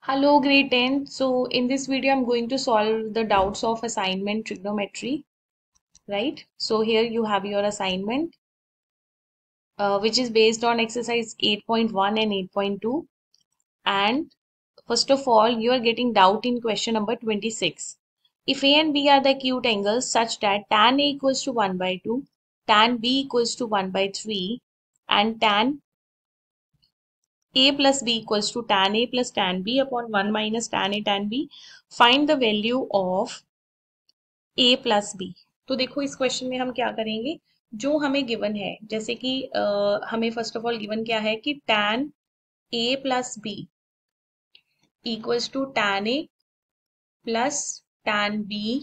Hello, grade 10. So, in this video, I'm going to solve the doubts of assignment trigonometry, right? So, here you have your assignment, which is based on exercise 8.1 and 8.2. And first of all, you are getting doubt in question number 26. If A and B are the acute angles such that tan A equals to 1 by 2, tan B equals to 1 by 3, and tan A plus B equals to tan A plus tan B upon 1 minus tan A tan B, find the value of A plus B. तो देखो इस question में हम क्या करेंगे, जो हमें given है, जैसे कि हमें फर्स्ट ऑफ ऑल गिवन क्या है कि tan A plus B equals to tan A plus tan B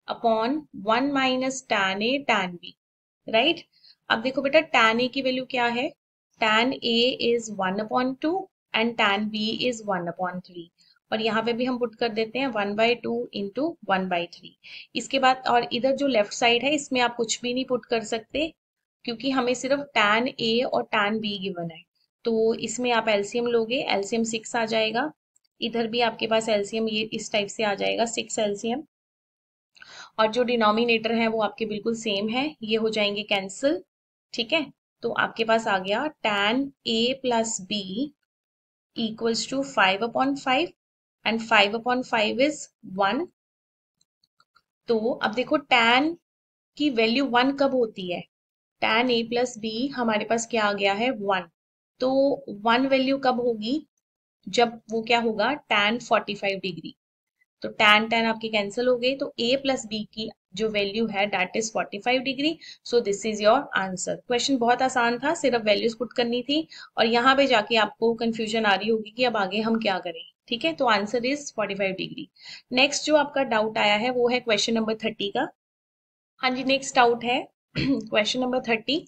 upon 1 minus tan A tan B, right. अब देखो बेटा tan A की वैल्यू क्या है, tan A is 1 upon 2 and tan B is 1 upon 3, और यहाँ पे भी हम पुट कर देते हैं 1 बाई 2 इंटू 1 बाई 3। इसके बाद और इधर जो लेफ्ट साइड है इसमें आप कुछ भी नहीं पुट कर सकते, क्योंकि हमें सिर्फ tan A और tan B गिवन है। तो इसमें आप एलसीएम लोगे, एलसीएम 6 आ जाएगा। इधर भी आपके पास एलसीएम ये इस टाइप से आ जाएगा 6 एलसीएम, और जो डिनोमिनेटर है वो आपके बिल्कुल सेम है, ये हो जाएंगे कैंसिल। ठीक है, तो आपके पास आ गया tan A plus B equals to 5 upon 5 and 5 upon 5 is 1। तो अब देखो tan की वैल्यू 1 कब होती है, tan A प्लस बी हमारे पास क्या आ गया है 1। तो 1 वैल्यू कब होगी, जब वो क्या होगा tan 45 डिग्री। तो tan tan आपके कैंसिल हो गए, तो a प्लस बी की जो वैल्यू है that is 45 degree. So this is your answer. Question बहुत आसान था, सिर्फ वैल्यूज पुट करनी थी, और यहाँ पे जाके आपको कंफ्यूजन आ रही होगी कि अब आगे हम क्या करें। ठीक है, तो आंसर इज 45 डिग्री। नेक्स्ट जो आपका डाउट आया है वो है क्वेश्चन नंबर 30 का। हाँ जी, नेक्स्ट डाउट है क्वेश्चन नंबर 30।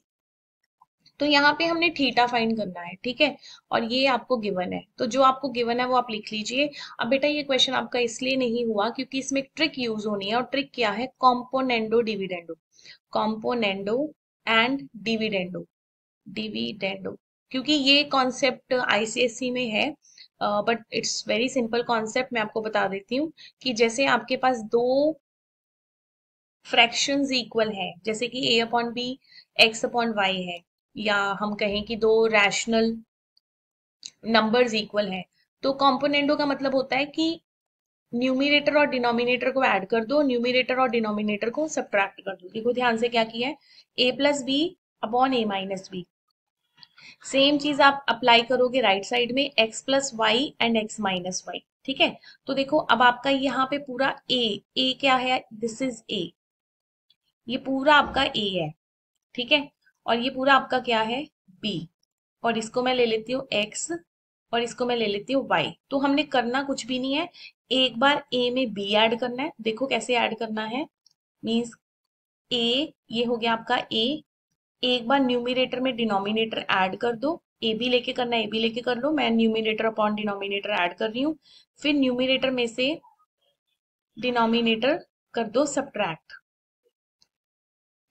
तो यहाँ पे हमने थीटा फाइंड करना है, ठीक है, और ये आपको गिवन है, तो जो आपको गिवन है वो आप लिख लीजिए। अब बेटा ये क्वेश्चन आपका इसलिए नहीं हुआ क्योंकि इसमें एक ट्रिक यूज होनी है, और ट्रिक क्या है, componendo dividendo, componendo and dividendo, dividendo, क्योंकि ये कॉन्सेप्ट आईसीएससी में है, but it's very simple concept. मैं आपको बता देती हूँ कि जैसे आपके पास दो फ्रैक्शंस इक्वल हैं, जैसे कि a upon b x upon y है, या हम कहें कि दो रैशनल नंबर्स इक्वल हैं, तो कॉम्पोनेंडो का मतलब होता है कि न्यूमिनेटर और डिनोमिनेटर को ऐड कर दो, न्यूमिनेटर और डिनोमिनेटर को सब्ट्रैक्ट कर दो। देखो ध्यान से क्या किया है, a plus b upon a minus b. Same चीज आप अप्लाई करोगे राइट साइड में, x plus y and x minus y. ठीक है, तो देखो अब आपका यहाँ पे पूरा a क्या है, दिस इज a, ये पूरा आपका a है, ठीक है, और ये पूरा आपका क्या है b, और इसको मैं ले लेती हूँ x और इसको मैं ले लेती हूँ y। तो हमने करना कुछ भी नहीं है, एक बार a में b ऐड करना है। देखो कैसे ऐड करना है, मींस a, ये हो गया आपका a, एक बार न्यूमिनेटर में डिनोमिनेटर ऐड कर दो, ए बी लेके करना है, ए बी लेके कर लो, मैं न्यूमिनेटर अपॉन डिनोमिनेटर ऐड कर रही हूँ। फिर न्यूमिनेटर में से डिनोमिनेटर कर दो सब्ट्रैक्ट,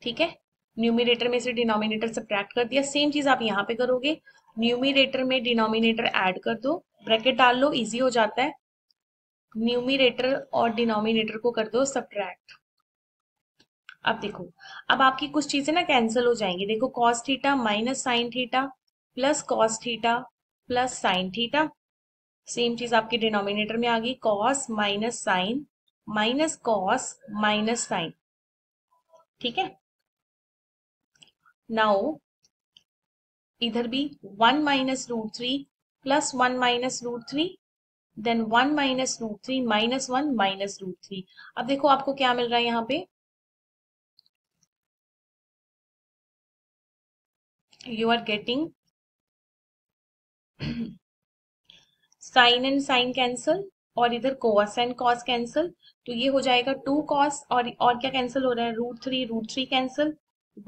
ठीक है, न्यूमिनेटर में से डिनोमिनेटर सब्ट्रैक्ट कर दिया। सेम चीज आप यहाँ पे करोगे, न्यूमिनेटर में डिनोमिनेटर ऐड कर दो, ब्रैकेट डाल लो, इजी हो जाता है, न्यूमिनेटर और डिनोमिनेटर को कर दो सब्ट्रैक्ट। अब देखो, अब आपकी कुछ चीजें ना कैंसिल हो जाएंगी। देखो cos theta minus sine theta plus cos theta plus sine theta, same चीज आपके डिनोमिनेटर में आ गई, cos minus sine minus cos minus sine. ठीक है, नाउ इधर भी 1 minus root three plus 1 minus root three, then 1 minus root three minus 1 minus root three. अब देखो आपको क्या मिल रहा है यहाँ पे, you are getting sine and sine cancel, और इधर कोस एंड कॉस कैंसल, तो ये हो जाएगा 2 कॉस, और क्या कैंसिल हो रहा है, रूट थ्री कैंसल,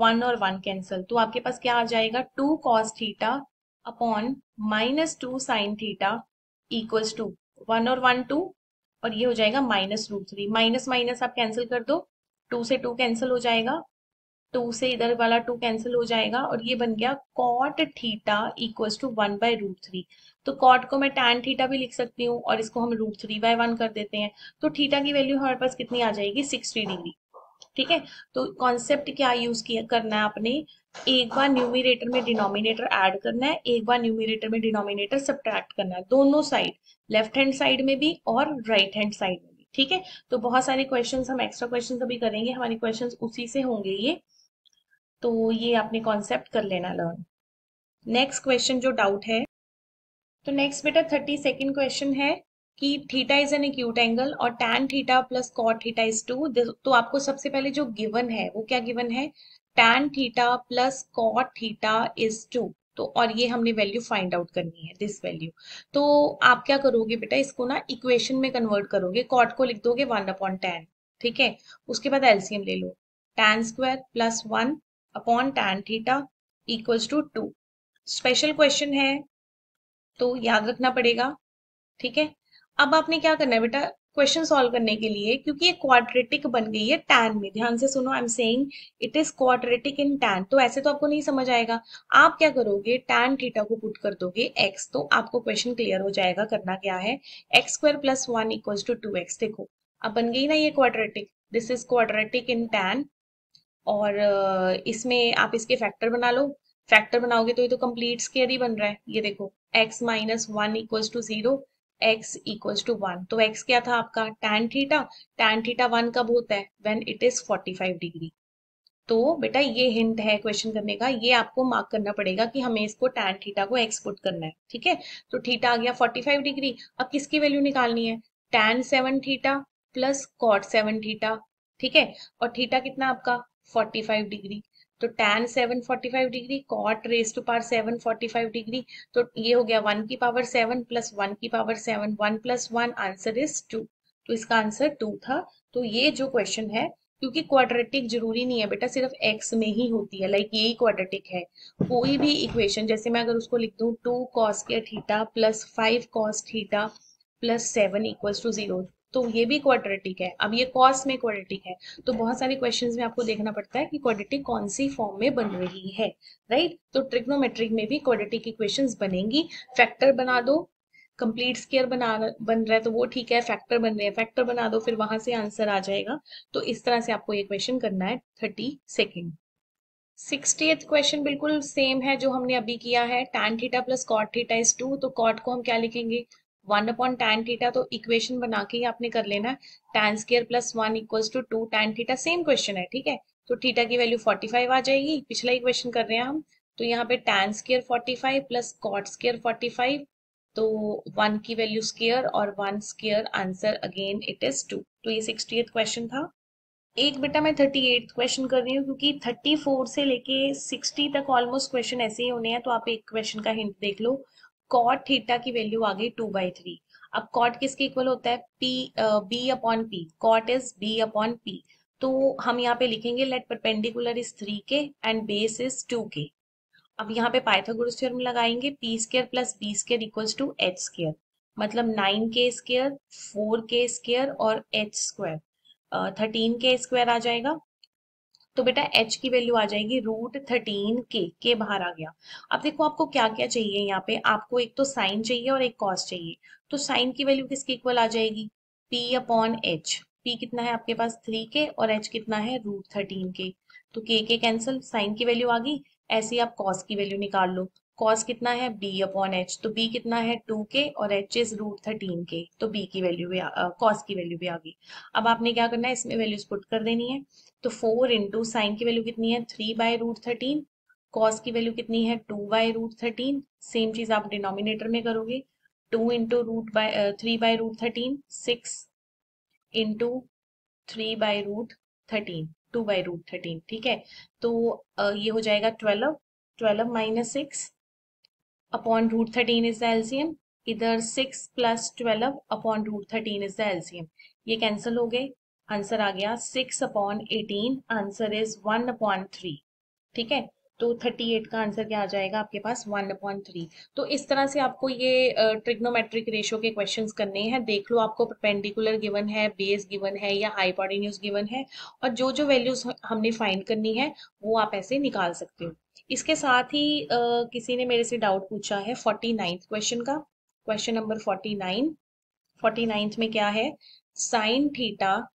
1 और 1 कैंसल, तो आपके पास क्या आ जाएगा 2 cos theta upon minus 2 sine theta equals to 1 और 1 2, और ये हो जाएगा minus root three, minus minus आप कैंसिल कर दो, 2 से 2 कैंसिल हो जाएगा, 2 से इधर वाला 2 कैंसिल हो जाएगा और ये बन गया कॉट थीटा इक्वल्स टू 1/√3। तो कॉट को मैं टैन थीटा भी लिख सकती हूँ और इसको हम √3/1 कर देते हैं। तो थीटा की वैल्यू हमारे पास कितनी आ जाएगी, 60 डिग्री। ठीक है, तो कॉन्सेप्ट क्या यूज किया करना है आपने, एक बार न्यूमरेटर में डिनोमिनेटर ऐड करना है, एक बार न्यूमरेटर में डिनोमिनेटर सब्ट्रैक्ट करना है, दोनों साइड, लेफ्ट हैंड साइड में भी और राइट हैंड साइड में भी। ठीक है, तो बहुत सारे क्वेश्चंस हम एक्स्ट्रा क्वेश्चंस अभी करेंगे, हमारे क्वेश्चंस उसी से होंगे ये। तो ये आपने कॉन्सेप्ट कर लेना लर्न। नेक्स्ट क्वेश्चन जो डाउट है, तो नेक्स्ट बेटा 32nd क्वेश्चन है कि theta is an acute angle और tan theta plus cot theta is 2। तो आपको सबसे पहले जो गिवन है वो क्या गिवन है, tan theta plus cot theta is 2। तो और ये हमने वैल्यू फाइंड आउट करनी है, दिस वैल्यू। तो आप क्या करोगे बेटा, इसको ना इक्वेशन में कन्वर्ट करोगे, कॉट को लिख दोगे 1/tan। ठीक है, उसके बाद एलसीएम ले लो, tan square plus 1/tan theta equals to 2। Special question है तो याद रखना पड़ेगा। ठीक है, अब आपने क्या करना है बेटा, क्वेश्चन सॉल्व करने के लिए, क्योंकि ये क्वाड्रेटिक बन गई है टैन में, ध्यान से सुनो, I am saying it is quadratic in tan, तो ऐसे तो आपको नहीं समझ आएगा। आप क्या करोगे, टैन थीटा को पुट कर दोगे x, तो आपको क्वेश्चन क्लियर हो जाएगा। करना क्या है, x² + 1 इक्वल्स टू 2x। देखो अब बन गई ना ये quadratic, this is quadratic in tan. और इसमें आप इसके फैक्टर बना लो, फैक्टर बनाओगे तो ये तो कंप्लीट स्क्वायर ही बन रहा है। ये देखो x-1 equals to 0, x equals to 1। तो x क्या था आपका, tan थीटा। tan थीटा 1 कब होता है, व्हेन इट इज 45 डिग्री। तो बेटा ये हिंट है क्वेश्चन करने का, ये आपको मार्क करना पड़ेगा कि हमें इसको tan थीटा को x पुट करना है। ठीक है, तो थीटा आ गया 45 डिग्री। अब किसकी वैल्यू निकालनी है, tan 7 theta plus cot 7 theta. ठीक है, और थीटा कितना आपका 45 डिग्री। तो tan 7 45 degree, cot raise to power 7 45 degree. तो ये हो गया 1 की पावर 7 प्लस 1 की पावर 7, 1 + 1, आंसर इज 2। तो इसका आंसर 2 था। तो ये जो क्वेश्चन है, क्योंकि क्वाड्रेटिक जरूरी नहीं है बेटा सिर्फ एक्स में ही होती है, लाइक यही क्वाड्रेटिक है। कोई भी इक्वेशन, जैसे मैं अगर उसको लिख दूं 2 cos² theta plus 5 cos theta plus 7 equals to 0, तो ये भी क्वाड्रेटिक है। अब ये कॉस में क्वाड्रेटिक है, तो बहुत सारे क्वेश्चंस में आपको देखना पड़ता है कि क्वाड्रेटिक कौन सी फॉर्म में बन रही है, राइट। तो ट्रिग्नोमेट्रिक में भी क्वाड्रेटिक इक्वेशंस बनेंगी। फैक्टर बना दो, कंप्लीट स्क्वायर बन रहा है तो वो ठीक है, फैक्टर बन रहे हैं, फैक्टर बना दो, फिर वहां से आंसर आ जाएगा। तो इस तरह से आपको ये क्वेश्चन करना है। 32nd 60th क्वेश्चन बिल्कुल सेम है जो हमने अभी किया है, tan theta plus cot theta is 2। तो कॉट को हम क्या लिखेंगे, 1/tan थीटा। तो इक्वेशन बना के ही आपने कर लेना, tan² + 1 equals to 2 tan theta. Same question है, ठीक है। तो थीटा की वैल्यू 45 आ जाएगी, पिछला ही क्वेश्चन कर रहे हैं हम। तो यहाँ पे tan² 45 प्लस कॉट² 45, तो 1 की वैल्यू स्क्वायर और 1 square, answer again it is 2। तो ये 60th क्वेश्चन था। एक बेटा मैं 38th क्वेश्चन कर रही हूँ, क्योंकि 34 से लेके 60 तक ऑलमोस्ट क्वेश्चन ऐसे ही होने हैं। तो आप एक क्वेश्चन का हिंट देख लो, कॉट थीटा की वैल्यू आ गई 2/3। अब कॉट किसके इक्वल होता है, b/p, कॉट इज b/p। तो हम यहाँ पे लिखेंगे let perpendicular is 3k and base is 2k। अब यहाँ पे पाइथागोरस थ्योरम लगाएंगे, p² + b² equals to h², मतलब 9k², 4k² और h², 13k² आ जाएगा। तो बेटा h की वैल्यू आ जाएगी √13k, के बाहर आ गया। अब देखो आपको क्या क्या चाहिए, यहाँ पे आपको एक तो साइन चाहिए और एक कॉस चाहिए। तो साइन की वैल्यू किसके इक्वल आ जाएगी, p/h। p कितना है आपके पास 3k और h कितना है √13k। तो k कैंसिल, साइन की वैल्यू आ गई। ऐसे ही आप कॉस की वैल्यू निकाल लो, कॉस कितना है b/h, तो b कितना है 2k और h इज √13k, तो b की वैल्यू भी कॉस की वैल्यू भी आ गई। अब आपने क्या करना है, इसमें वैल्यूज पुट कर देनी है। तो 4 इंटू साइन की वैल्यू कितनी है 3/√13, कॉस की वैल्यू कितनी है 2/√13। सेम चीज आप डिनोमिनेटर में करोगे, 2 इंटू 3/√13, 6 इंटू 3/√13, 2/√13। ठीक है, तो ये हो जाएगा 12, 12 minus 6 upon √13 is the LCM. इधर 6 + 12 अपॉन √13 इज द एलसीएम। ये कैंसिल हो गए, आंसर आ गया 6/18, आंसर इज 1/3। ठीक है, तो 38 का आंसर क्या आ जाएगा आपके पास 1/3। तो इस तरह से आपको ये ट्रिग्नोमेट्रिक रेशियो के क्वेश्चंस करने हैं। देख लो आपको परपेंडिकुलर गिवन है, बेस गिवन है या हाइपोटेन्यूज गिवन है, और जो जो वैल्यूज हमने फाइंड करनी है वो आप ऐसे निकाल सकते हो। इसके साथ ही किसी ने मेरे से डाउट पूछा है 49th क्वेश्चन का। Question number 49। 49th में क्या है, sine theta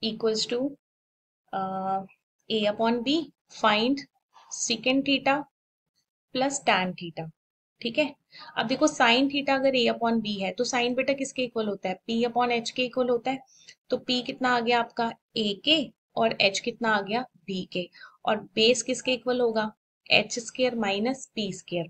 equals to a upon b, find second theta plus tan theta. ठीक है। अब देखो साइन थीटा अगर ए अपॉन बी है तो साइन बेटा किसके इक्वल होता है, पी अपॉन एच के इक्वल होता है। तो पी कितना आ गया आपका ए के, और एच कितना आ गया बी के, और बेस किसके इक्वल होगा, H square minus P square.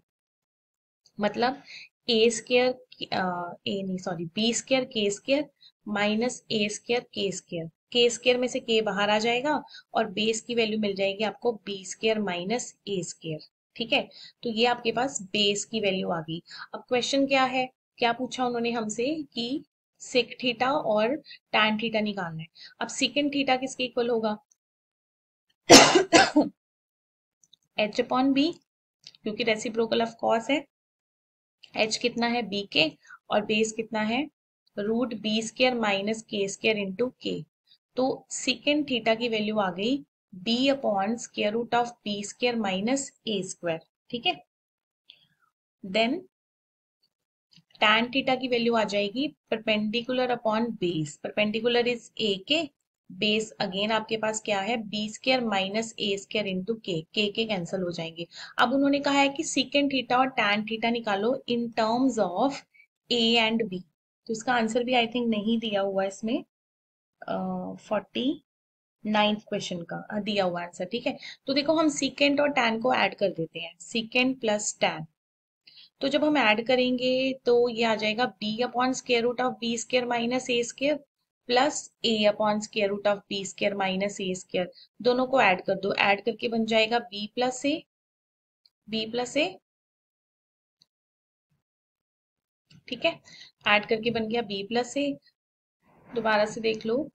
मतलब ए स्क्र, ए नहीं सॉरी, बी स्क्र के स्क्र माइनस ए स्क्र के स्क्र। के स्क्र में से के बाहर आ जाएगा और बेस की वैल्यू मिल जाएगी आपको बी स्क्र माइनस ए स्क्र। ठीक है। तो ये आपके पास बेस की वैल्यू आ गई। अब क्वेश्चन क्या है, क्या पूछा उन्होंने हमसे कि सेक थीटा और टैन थीटा निकालना है। अब सेकेंड थीटा किसके इक्वल होगा, एच अपॉन बी, क्योंकि रेसिप्रोकल ऑफ कॉस है। एच कितना है बी के, और बेस कितना है root b square minus k square into k. तो सेकेंड थीटा की वैल्यू आ गई b upon square root of b square minus a square. ठीक है। देन टैन थीटा की वैल्यू आ जाएगी perpendicular upon base. Perpendicular is a k, base again आपके पास क्या है बी स्क्र माइनस ए स्क्र इंटू के कैंसिल हो जाएंगे। अब उन्होंने कहा है कि सीकेंड थीटा और टैन थीटा निकालो in terms of a and b. तो इसका आंसर भी आई थिंक नहीं दिया हुआ इसमें, 49th क्वेश्चन का दिया हुआ आंसर। ठीक है। तो देखो हम सीकेंट और टैन को ऐड कर देते हैं, सीकेंट प्लस टैन। तो जब हम ऐड करेंगे तो ये आ जाएगा b upon square root of b square minus a square plus a upon square root of b square minus a square. दोनों को ऐड कर दो, ऐड करके बन जाएगा b plus A, b plus a. ठीक है। ऐड करके बन गया बी प्लस ए। दोबारा से देख लो,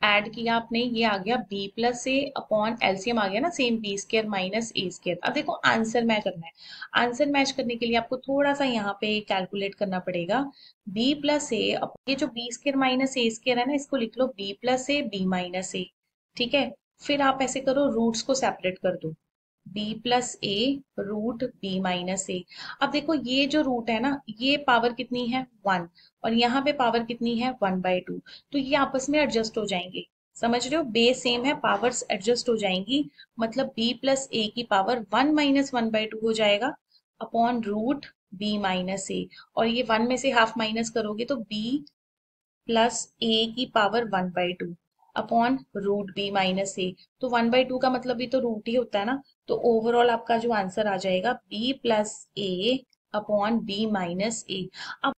ऐड किया आपने, ये आ गया b plus a upon LCM आ गया ना सेम बी स्क्र माइनस ए स्क्र। अब देखो आंसर मैच करना है। आंसर मैच करने के लिए आपको थोड़ा सा यहाँ पे कैलकुलेट करना पड़ेगा। b प्लस ए, ये जो बी स्क्र माइनस ए स्क्र है ना, इसको लिख लो b plus A B minus A. ठीक है। फिर आप ऐसे करो, रूट्स को सेपरेट कर दो, b प्लस ए रूट बी माइनस ए। अब देखो ये जो रूट है ना, ये पावर कितनी है 1, और यहाँ पे पावर कितनी है 1/2। तो ये आपस में एडजस्ट हो जाएंगे। समझ रहे हो, बेस सेम है, पावर्स एडजस्ट हो जाएंगी। मतलब b प्लस ए की पावर 1 माइनस 1/2 हो जाएगा अपॉन रूट b माइनस ए। और ये 1 में से हाफ माइनस करोगे तो b प्लस ए की power 1/2 upon root B minus A. तो 1/2 का मतलब भी तो रूट ही होता है ना। तो ओवरऑल आपका जो आंसर आ जाएगा b plus a upon B minus ए। अब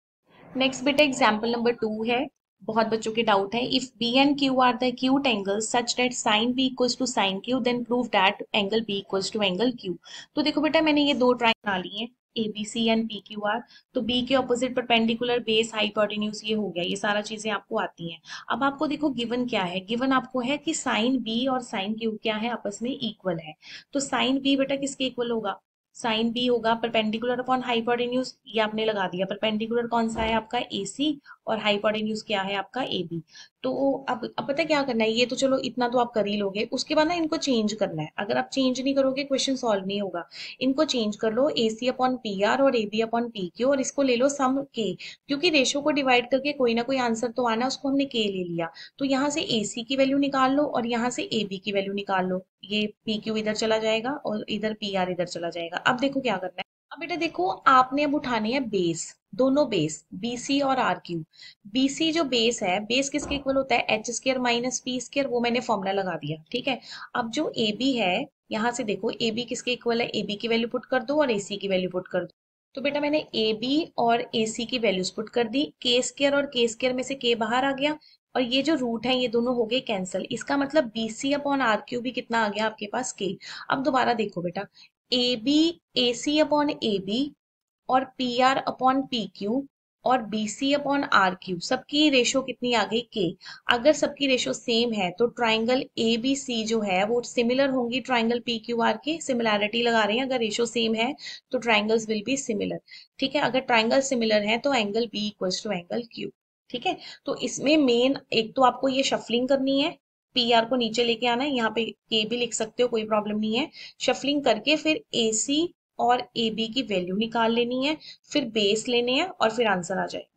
नेक्स्ट बेटा एग्जाम्पल नंबर 2 है। बहुत बच्चों के डाउट है, if B and Q are the acute angles such that sine B equals to sine Q then prove that angle B equals to angle Q. तो देखो बेटा मैंने ये दो ट्राइंगल बना लिए हैं, A B C and P Q R. तो बी के ऑपोजिट परपेंडिकुलर बेस हाइपोटेन्यूज ये हो गया, ये सारा चीजें आपको आती हैं। अब आपको देखो गिवन क्या है, गिवन आपको है कि साइन बी और साइन क्यू क्या है आपस में इक्वल है। तो साइन बी बेटा किसके इक्वल होगा, साइन बी होगा परपेंडिकुलर अपॉन हाइपोटेन्यूज, ये आपने लगा दिया। परपेंडिकुलर कौन सा है आपका एसी, और हाइपोटेन्यूज क्या है आपका ए बी। तो अब पता है क्या करना है, ये तो चलो इतना तो आप कर ही लोगे, उसके बाद ना इनको चेंज करना है। अगर आप चेंज नहीं करोगे क्वेश्चन सॉल्व नहीं होगा। इनको चेंज कर लो, A C upon P R और A B upon P Q, और इसको ले लो सम के, क्योंकि रेशो को डिवाइड करके कोई ना कोई आंसर तो आना, उसको हमने के ले लिया। तो यहाँ से ए सी की वैल्यू निकाल लो और यहाँ से ए बी की वैल्यू निकाल लो। ये पी क्यू इधर चला जाएगा और इधर पी आर इधर चला जाएगा। अब देखो क्या करना है, अब बेटा देखो आपने अब उठाने हैं बेस, दोनों बेस बी सी और आर क्यू। बी सी जो बेस है, बेस किसके इक्वल होता है H square minus P square, वो मैंने फॉर्मूला लगा दिया। ठीक है। अब जो ए बी है, यहाँ से देखो ए बी किसके इक्वल है, ए बी की वैल्यू पुट कर दो और ए सी की वैल्यू पुट कर दो। तो बेटा मैंने ए बी और ए सी की वैल्यूज पुट कर दी, के स्क्र और के स्क्र में से के बाहर आ गया, और ये जो रूट है ये दोनों हो गए कैंसिल। इसका मतलब B C upon R Q भी कितना आ गया आपके पास के। अब दोबारा देखो बेटा, A B A C upon A B और P R upon P Q, और BC अपॉन RQ, सबकी रेशो कितनी आ गई K। अगर सबकी रेशो सेम है तो ट्राइंगल ABC जो है वो सिमिलर होंगी ट्राइंगल PQR के, सिमिलैरिटी लगा रहे हैं, अगर रेशो सेम है तो ट्राइंगल्स विल बी सिमिलर। ठीक है, अगर ट्राइंगल सिमिलर है तो angle B equals to angle Q। ठीक है, तो इसमें मेन एक तो आपको ये शफलिंग करनी है, PR को नीचे लेके आना है, यहाँ पे K भी लिख सकते हो, कोई प्रॉब्लम नहीं है। शफलिंग करके फिर AC और AB की वैल्यू निकाल लेनी है, फिर बेस लेने हैं और फिर आंसर आ जाएगा।